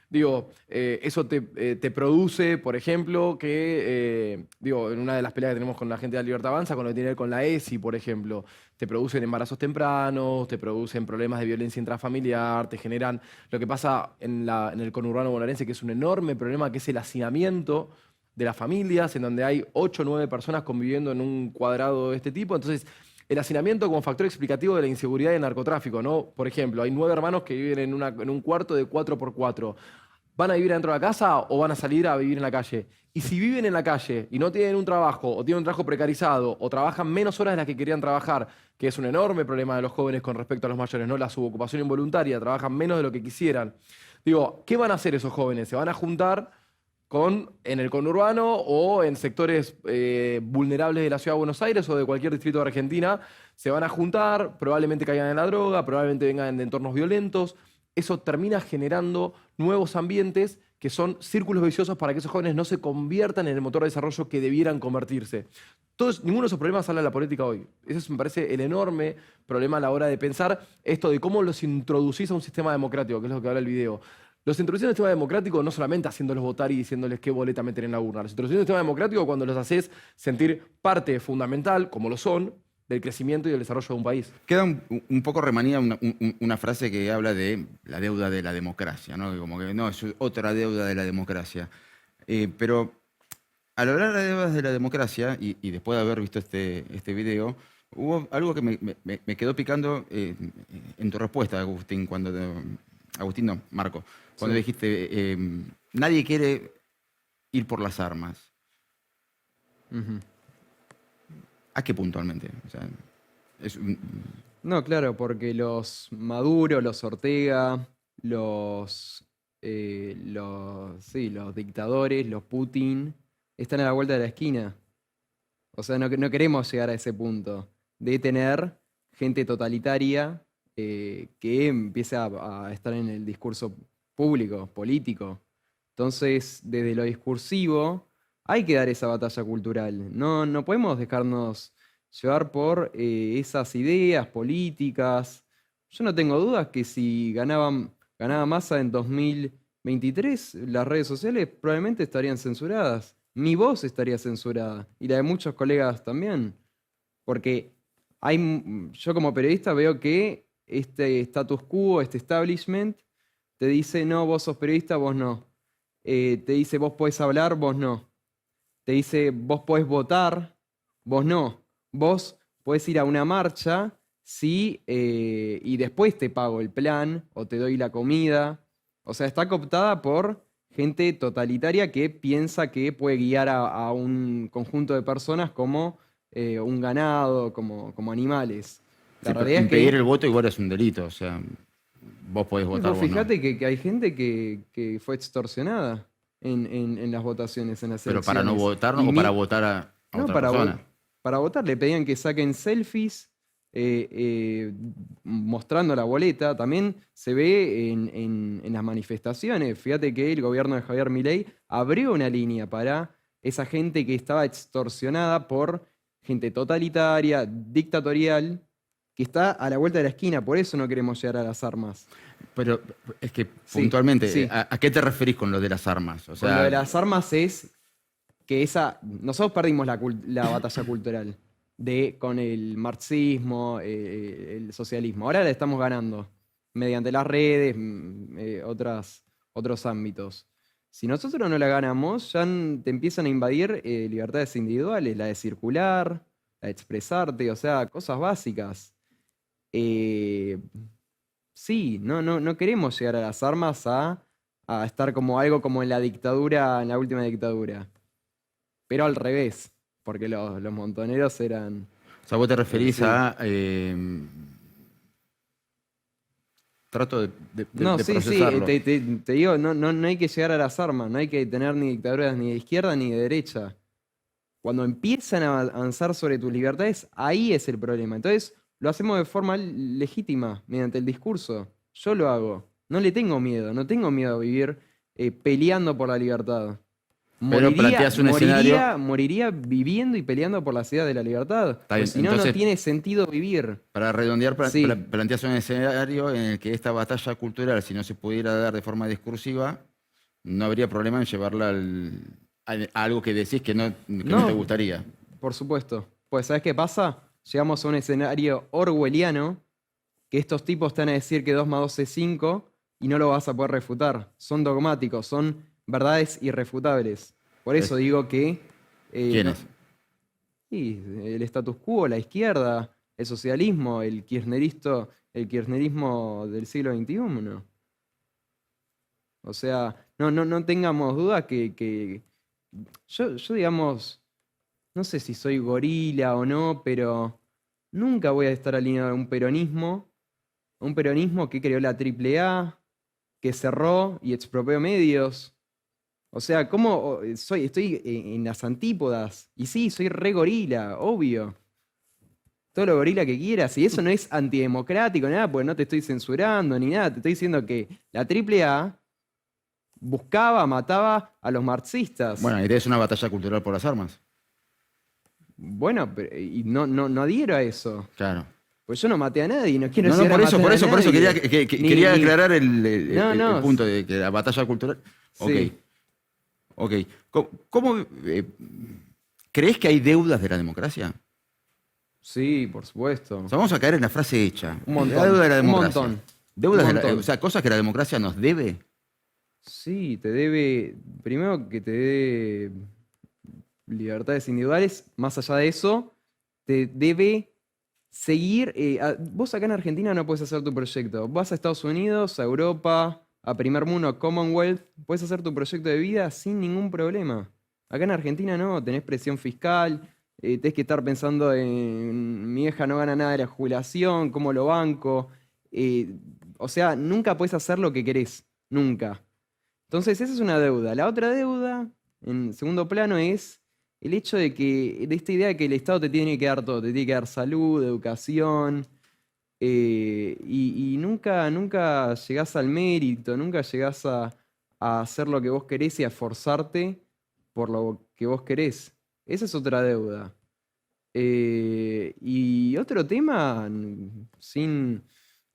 Digo, eso te produce, por ejemplo, que, en una de las peleas que tenemos con la gente de la Libertad Avanza, con lo que tiene que ver con la ESI, por ejemplo, te producen embarazos tempranos, te producen problemas de violencia intrafamiliar, te generan lo que pasa en el conurbano bonaerense, que es un enorme problema, que es el hacinamiento de las familias, en donde hay 8 o 9 personas conviviendo en un cuadrado de este tipo. Entonces, el hacinamiento como factor explicativo de la inseguridad y el narcotráfico, ¿no? Por ejemplo, hay 9 hermanos que viven en un cuarto de 4x4. ¿Van a vivir dentro de la casa o van a salir a vivir en la calle? Y si viven en la calle y no tienen un trabajo o tienen un trabajo precarizado o trabajan menos horas de las que querían trabajar, que es un enorme problema de los jóvenes con respecto a los mayores, ¿no? La subocupación involuntaria, trabajan menos de lo que quisieran. Digo, ¿qué van a hacer esos jóvenes? ¿Se van a juntar en el conurbano o en sectores vulnerables de la Ciudad de Buenos Aires o de cualquier distrito de Argentina? Se van a juntar, probablemente caigan en la droga, probablemente vengan de entornos violentos. Eso termina generando nuevos ambientes que son círculos viciosos para que esos jóvenes no se conviertan en el motor de desarrollo que debieran convertirse. ninguno de esos problemas sale a la política hoy. Ese me parece el enorme problema a la hora de pensar esto de cómo los introducís a un sistema democrático, que es lo que habla el video. Los introducís a un sistema democrático no solamente haciéndolos votar y diciéndoles qué boleta meter en la urna. Los introducís a un sistema democrático cuando los haces sentir parte fundamental, como lo son, del crecimiento y del desarrollo de un país. Queda un poco remanida una frase que habla de la deuda de la democracia, ¿no? Como que no, es otra deuda de la democracia. Pero al hablar de deudas de la democracia, y después de haber visto este video, hubo algo que me quedó picando en tu respuesta, Agustín, Marco, cuando dijiste, nadie quiere ir por las armas. ¿A qué puntualmente? O sea, No, claro, porque los Maduro, los Ortega, los dictadores, los Putin, están a la vuelta de la esquina. O sea, no queremos llegar a ese punto de tener gente totalitaria que empiece a estar en el discurso público, político. Entonces, desde lo discursivo, hay que dar esa batalla cultural. No podemos dejarnos llevar por esas ideas políticas. Yo no tengo dudas que si ganaba Massa en 2023, las redes sociales probablemente estarían censuradas. Mi voz estaría censurada y la de muchos colegas también. Porque yo como periodista veo que este status quo, este establishment, te dice, no, vos sos periodista, vos no. Te dice, vos podés hablar, vos no. Te dice, vos podés votar, vos no. Vos podés ir a una marcha, sí, y después te pago el plan o te doy la comida. O sea, está cooptada por gente totalitaria que piensa que puede guiar a un conjunto de personas como un ganado, como animales. La realidad es impedir que el voto igual es un delito, o sea, vos podés votar, vos no. fíjate que hay gente que fue extorsionada en las votaciones, en las Pero elecciones. para no votar Y o para votar a no, otra para, persona. para votar le pedían que saquen selfies mostrando la boleta. También se ve en las manifestaciones. Fíjate que el gobierno de Javier Milei abrió una línea para esa gente que estaba extorsionada por gente totalitaria, dictatorial, que está a la vuelta de la esquina. Por eso no queremos llegar a las armas. Pero es que Sí, puntualmente, sí. ¿a qué te referís con lo de las armas? O Con sea, lo de las armas es que nosotros perdimos la batalla cultural con el marxismo, el socialismo. Ahora la estamos ganando mediante las redes, otros ámbitos. Si nosotros no la ganamos, ya te empiezan a invadir libertades individuales, la de circular, la de expresarte, o sea, cosas básicas. Sí, no queremos llegar a las armas a estar como algo como en la dictadura, en la última dictadura. Pero al revés, porque los montoneros eran... o sea, vos te referís Sí. a... trato de No, sí, procesarlo. te digo, no hay que llegar a las armas, no hay que tener ni dictaduras ni de izquierda ni de derecha. Cuando empiezan a avanzar sobre tus libertades, ahí es el problema. Entonces, lo hacemos de forma legítima, mediante el discurso. Yo lo hago. No le tengo miedo, no tengo miedo a vivir peleando por la libertad. Pero planteás un escenario... Moriría viviendo y peleando por la ciudad de la libertad. Está bien, Pues si no, no entonces- tiene sentido vivir. Para redondear, Sí. planteas un escenario en el que esta batalla cultural, si no se pudiera dar de forma discursiva, no habría problema en llevarla a algo que decís que no No. te gustaría. Por supuesto. Pues, ¿sabes qué pasa? Llegamos a un escenario orwelliano que estos tipos te van a decir que 2 más 2 es 5 y no lo vas a poder refutar. Son dogmáticos, son verdades irrefutables. Por eso digo que... ¿Quiénes? Sí, el status quo, la izquierda, el socialismo, el kirchnerismo del siglo XXI. O sea, no tengamos duda que yo, digamos, no sé si soy gorila o no, pero nunca voy a estar alineado a un peronismo que creó la AAA, que cerró y expropió medios. O sea, ¿cómo estoy en las antípodas? Y sí, soy re gorila, obvio. Todo lo gorila que quieras. Y eso no es antidemocrático, nada, porque no te estoy censurando ni nada. Te estoy diciendo que la AAA mataba a los marxistas. Bueno, la idea es una batalla cultural por las armas. Bueno, y no adhiero a eso. Claro. Pues yo no maté a nadie, no quiero No, llegar a por eso matar a quería, nadie. quería aclarar el No, punto de que la batalla cultural. sí. Ok. ¿Cómo, crees que hay deudas de la democracia? Sí, por supuesto. O sea, vamos a caer en la frase hecha. Un montón, La deuda de la un democracia. montón, Deudas un montón. o sea, cosas que la democracia nos debe. Sí, te debe, primero que te debe libertades individuales, más allá de eso, te debe seguir, vos acá en Argentina no puedes hacer tu proyecto, vas a Estados Unidos, a Europa, a Primer Mundo, a Commonwealth, puedes hacer tu proyecto de vida sin ningún problema. Acá en Argentina no, tenés presión fiscal, tenés que estar pensando en mi hija no gana nada de la jubilación, cómo lo banco. O sea, nunca puedes hacer lo que querés, nunca. Entonces, esa es una deuda. La otra deuda, en segundo plano, es el hecho de esta idea de que el Estado te tiene que dar todo, te tiene que dar salud, educación, y nunca llegás al mérito, nunca llegás a hacer lo que vos querés y a esforzarte por lo que vos querés. Esa es otra deuda. Y otro tema, no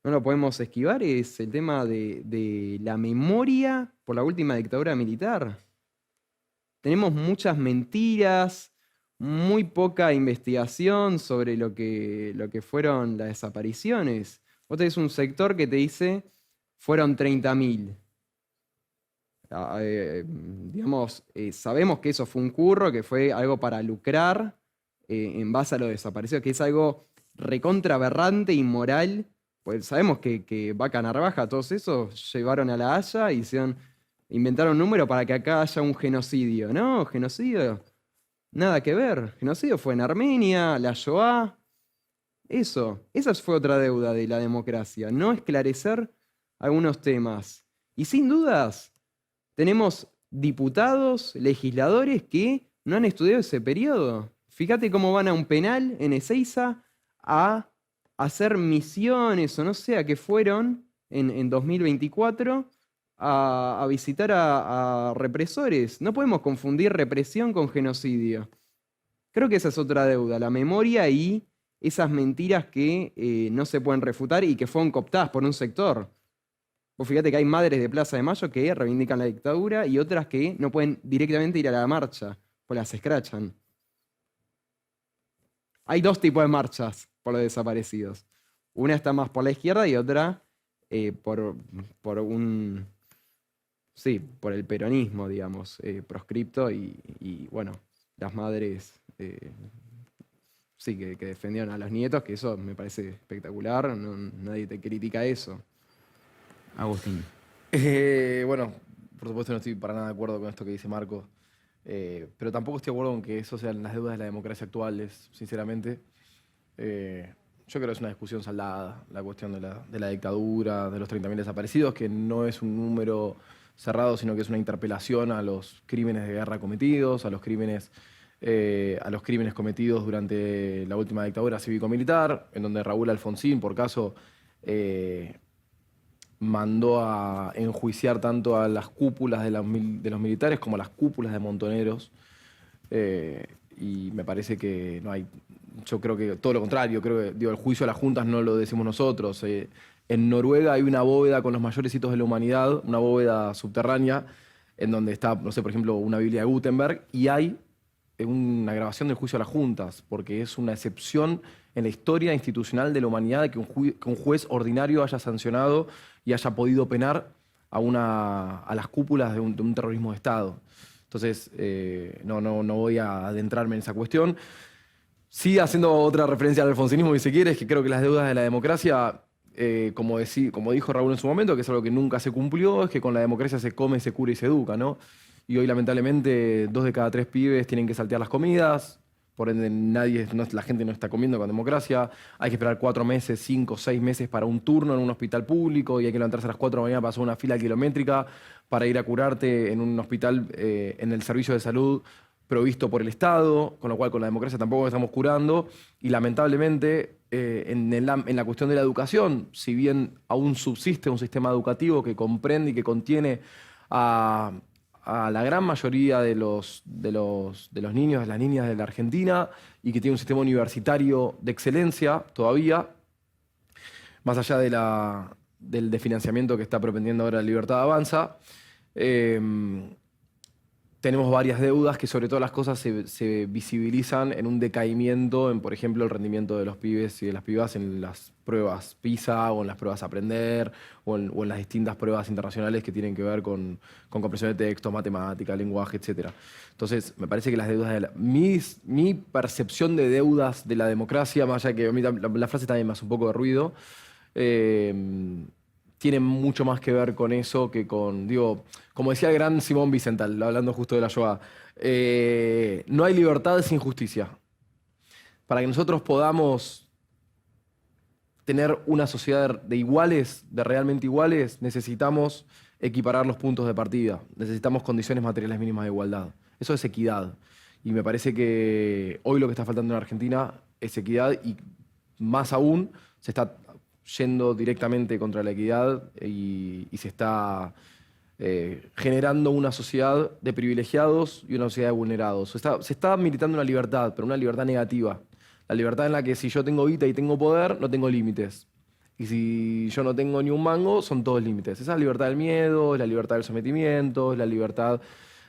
lo podemos esquivar, es el tema de la memoria por la última dictadura militar. Tenemos muchas mentiras, muy poca investigación sobre lo que fueron las desapariciones. Vos tenés un sector que te dice, fueron 30.000. Digamos, sabemos que eso fue un curro, que fue algo para lucrar en base a lo desaparecido, que es algo recontra aberrante, inmoral. Pues sabemos que Vaca Narvaja, todos esos, llevaron a La Haya y inventaron un número para que acá haya un genocidio. No, genocidio, nada que ver. Genocidio fue en Armenia, la Shoah. Esa fue otra deuda de la democracia, no esclarecer algunos temas. Y sin dudas, tenemos diputados, legisladores que no han estudiado ese periodo. Fíjate cómo van a un penal en Ezeiza a hacer misiones o no sé a qué fueron en 2024 a visitar a represores. No podemos confundir represión con genocidio. Creo que esa es otra deuda, la memoria y esas mentiras que no se pueden refutar y que fueron cooptadas por un sector. Vos fíjate que hay madres de Plaza de Mayo que reivindican la dictadura y otras que no pueden directamente ir a la marcha, pues las escrachan. Hay dos tipos de marchas por los desaparecidos. Una está más por la izquierda y otra por el peronismo, digamos, proscripto y bueno, las madres que defendieron a los nietos, que eso me parece espectacular, nadie te critica eso. Agustín. Bueno, por supuesto no estoy para nada de acuerdo con esto que dice Marco, pero tampoco estoy de acuerdo con que eso sean las deudas de la democracia actuales, sinceramente. Yo creo que es una discusión saldada, la cuestión de la dictadura, de los 30.000 desaparecidos, que no es un número cerrado, sino que es una interpelación a los crímenes de guerra cometidos, a los crímenes cometidos durante la última dictadura cívico-militar, en donde Raúl Alfonsín, por caso, mandó a enjuiciar tanto a las cúpulas de los militares como a las cúpulas de montoneros. Y me parece que no hay. Yo creo que todo lo contrario, creo que el juicio a las juntas no lo decimos nosotros. En Noruega hay una bóveda con los mayores hitos de la humanidad, una bóveda subterránea, en donde está, no sé, por ejemplo, una Biblia de Gutenberg, y hay una grabación del juicio a las juntas, porque es una excepción en la historia institucional de la humanidad de que un juez ordinario haya sancionado y haya podido penar a las cúpulas de un terrorismo de Estado. Entonces, no voy a adentrarme en esa cuestión. Sí, haciendo otra referencia al alfonsinismo, si se quiere, es que creo que las deudas de la democracia, como dijo Raúl en su momento, que es algo que nunca se cumplió, es que con la democracia se come, se cura y se educa, ¿no? Y hoy, lamentablemente, 2 de cada 3 pibes tienen que saltear las comidas, por ende la gente no está comiendo con democracia, hay que esperar 4 meses, 5, 6 meses para un turno en un hospital público y hay que levantarse a las 4 de la mañana para hacer una fila kilométrica para ir a curarte en un hospital, en el servicio de salud provisto por el Estado, con lo cual con la democracia tampoco estamos curando. Y lamentablemente en la cuestión de la educación, si bien aún subsiste un sistema educativo que comprende y que contiene a a la gran mayoría de los niños, de las niñas de la Argentina, y que tiene un sistema universitario de excelencia todavía, más allá del financiamiento que está propendiendo ahora Libertad Avanza. Tenemos varias deudas que sobre todas las cosas se visibilizan en un decaimiento en, por ejemplo, el rendimiento de los pibes y de las pibas en las pruebas PISA o en las pruebas Aprender o en las distintas pruebas internacionales que tienen que ver con comprensión de texto, matemática, lenguaje, etc. Entonces, me parece que las deudas mi percepción de deudas de la democracia, más allá de que a mí la frase también me hace un poco de ruido, tiene mucho más que ver con eso que con, digo, como decía el gran Simón Wiesenthal, hablando justo de la Shoah, no hay libertad sin justicia. Para que nosotros podamos tener una sociedad de iguales, de realmente iguales, necesitamos equiparar los puntos de partida, necesitamos condiciones materiales mínimas de igualdad. Eso es equidad. Y me parece que hoy lo que está faltando en Argentina es equidad y más aún se está yendo directamente contra la equidad y se está generando una sociedad de privilegiados y una sociedad de vulnerados. Se está militando una libertad, pero una libertad negativa. La libertad en la que si yo tengo guita y tengo poder, no tengo límites. Y si yo no tengo ni un mango, son todos límites. Esa es la libertad del miedo, es la libertad del sometimiento, es la libertad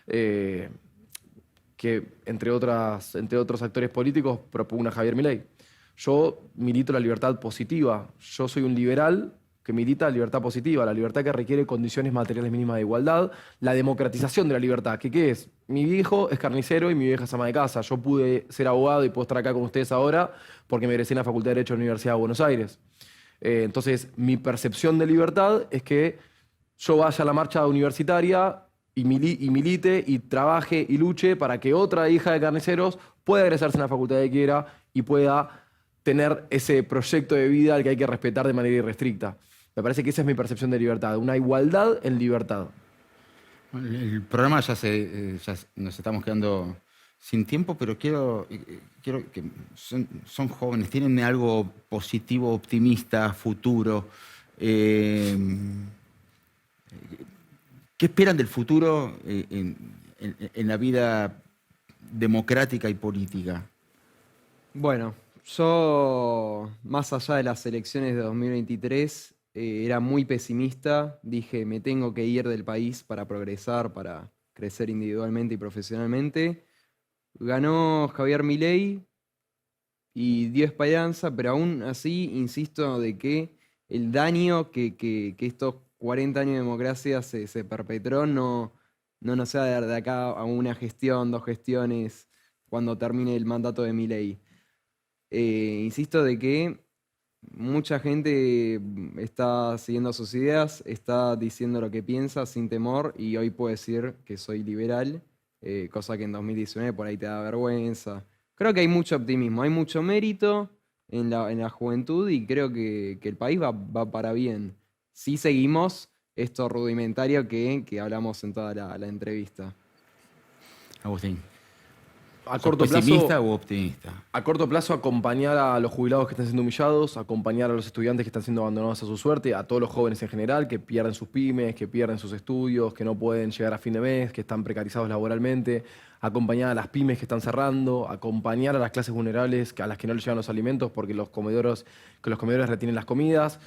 que, entre otros actores políticos, propugna Javier Milei. Yo milito la libertad positiva. Yo soy un liberal que milita la libertad positiva, la libertad que requiere condiciones materiales mínimas de igualdad, la democratización de la libertad. ¿Qué es? Mi viejo es carnicero y mi vieja es ama de casa. Yo pude ser abogado y puedo estar acá con ustedes ahora porque me egresé en la Facultad de Derecho de la Universidad de Buenos Aires. Entonces, mi percepción de libertad es que yo vaya a la marcha universitaria y milite y trabaje y luche para que otra hija de carniceros pueda egresarse en la facultad que quiera y pueda tener ese proyecto de vida al que hay que respetar de manera irrestricta. Me parece que esa es mi percepción de libertad, una igualdad en libertad. El programa ya nos estamos quedando sin tiempo, pero quiero que son jóvenes, tienen algo positivo, optimista, futuro. ¿Qué esperan del futuro en la vida democrática y política? Bueno, yo, más allá de las elecciones de 2023, era muy pesimista. Dije, me tengo que ir del país para progresar, para crecer individualmente y profesionalmente. Ganó Javier Milei y dio esperanza, pero aún así insisto de que el daño que estos 40 años de democracia se perpetró no sea de acá a una gestión, 2 gestiones, cuando termine el mandato de Milei. Insisto de que mucha gente está siguiendo sus ideas, está diciendo lo que piensa sin temor y hoy puedo decir que soy liberal, cosa que en 2019 por ahí te da vergüenza. Creo que hay mucho optimismo, hay mucho mérito en la juventud y creo que el país va para bien. Si seguimos esto rudimentario que hablamos en toda la entrevista. Agustín. A corto plazo, ¿Pesimista o optimista? A corto plazo, acompañar a los jubilados que están siendo humillados, acompañar a los estudiantes que están siendo abandonados a su suerte, a todos los jóvenes en general que pierden sus pymes, que pierden sus estudios, que no pueden llegar a fin de mes, que están precarizados laboralmente, acompañar a las pymes que están cerrando, acompañar a las clases vulnerables a las que no les llegan los alimentos porque los comedores retienen las comidas.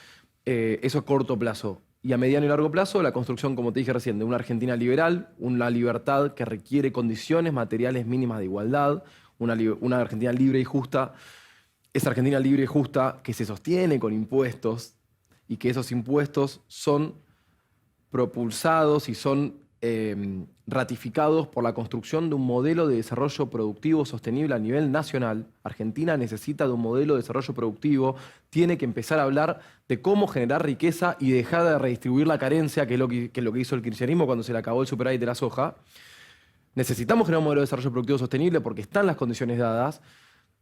Eso a corto plazo. Y a mediano y largo plazo, la construcción, como te dije recién, de una Argentina liberal, una libertad que requiere condiciones materiales mínimas de igualdad, una Argentina libre y justa. Esa Argentina libre y justa que se sostiene con impuestos y que esos impuestos son propulsados y son ratificados por la construcción de un modelo de desarrollo productivo sostenible a nivel nacional. Argentina necesita de un modelo de desarrollo productivo, tiene que empezar a hablar de cómo generar riqueza y dejar de redistribuir la carencia, que es lo que hizo el kirchnerismo cuando se le acabó el superávit de la soja. Necesitamos generar un modelo de desarrollo productivo sostenible porque están las condiciones dadas.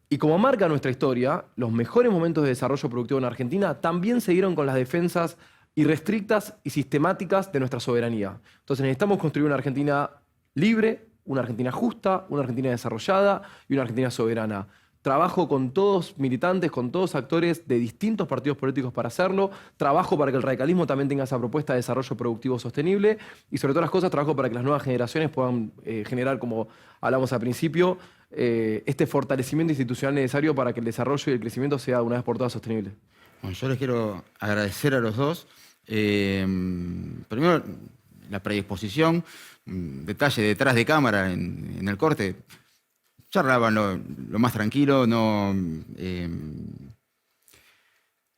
Y como marca nuestra historia, los mejores momentos de desarrollo productivo en Argentina también se dieron con las defensas irrestrictas y sistemáticas de nuestra soberanía. Entonces necesitamos construir una Argentina libre, una Argentina justa, una Argentina desarrollada y una Argentina soberana. trabajo con todos militantes, con todos actores de distintos partidos políticos para hacerlo, trabajo para que el radicalismo también tenga esa propuesta de desarrollo productivo sostenible y sobre todas las cosas trabajo para que las nuevas generaciones puedan generar, como hablamos al principio, este fortalecimiento institucional necesario para que el desarrollo y el crecimiento sea de una vez por todas sostenible. Bueno, yo les quiero agradecer a los dos. Primero, la predisposición, detalle detrás de cámara en el corte. Charlaban lo más tranquilo,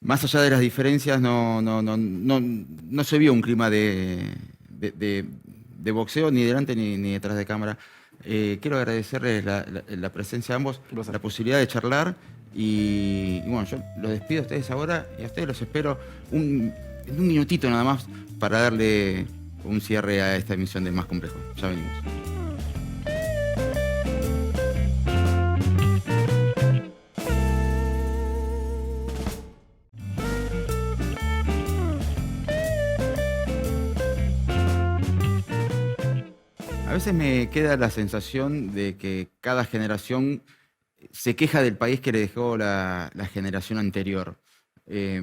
más allá de las diferencias, no se vio un clima de boxeo ni delante ni detrás de cámara. Quiero agradecerles la presencia de ambos, la posibilidad de charlar y bueno, yo los despido a ustedes ahora y a ustedes los espero en un minutito nada más para darle un cierre a esta emisión de Más Complejo. Ya venimos. A veces me queda la sensación de que cada generación se queja del país que le dejó la generación anterior. He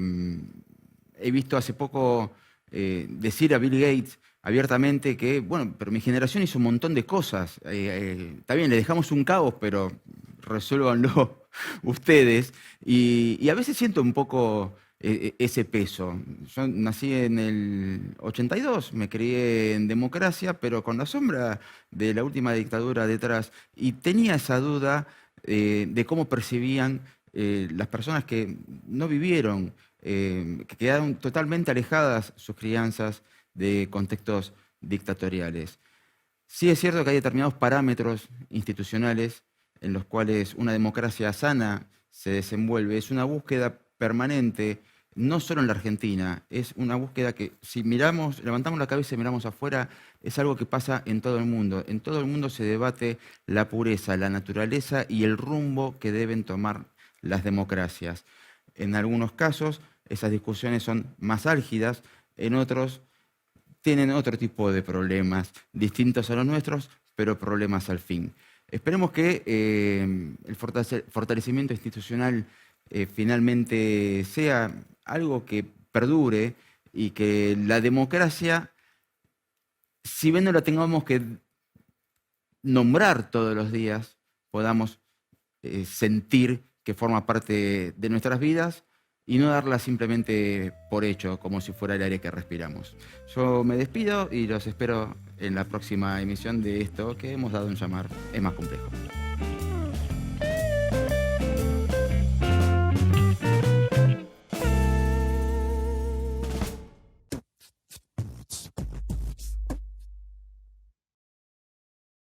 visto hace poco decir a Bill Gates abiertamente que, bueno, pero mi generación hizo un montón de cosas. Está bien, le dejamos un caos, pero resuélvanlo ustedes. Y a veces siento un poco ese peso. Yo nací en el 82, me crié en democracia, pero con la sombra de la última dictadura detrás. Y tenía esa duda de cómo percibían las personas que no vivieron, que quedaron totalmente alejadas sus crianzas de contextos dictatoriales. Sí es cierto que hay determinados parámetros institucionales en los cuales una democracia sana se desenvuelve. Es una búsqueda permanente, no solo en la Argentina, es una búsqueda que si miramos, levantamos la cabeza y miramos afuera, es algo que pasa en todo el mundo. En todo el mundo se debate la pureza, la naturaleza y el rumbo que deben tomar las democracias. En algunos casos esas discusiones son más álgidas, en otros tienen otro tipo de problemas, distintos a los nuestros, pero problemas al fin. Esperemos que el fortalecimiento institucional finalmente sea algo que perdure y que la democracia, si bien no la tengamos que nombrar todos los días, podamos sentir que forma parte de nuestras vidas y no darla simplemente por hecho, como si fuera el aire que respiramos. Yo me despido y los espero en la próxima emisión de esto que hemos dado en llamar Es Más Complejo.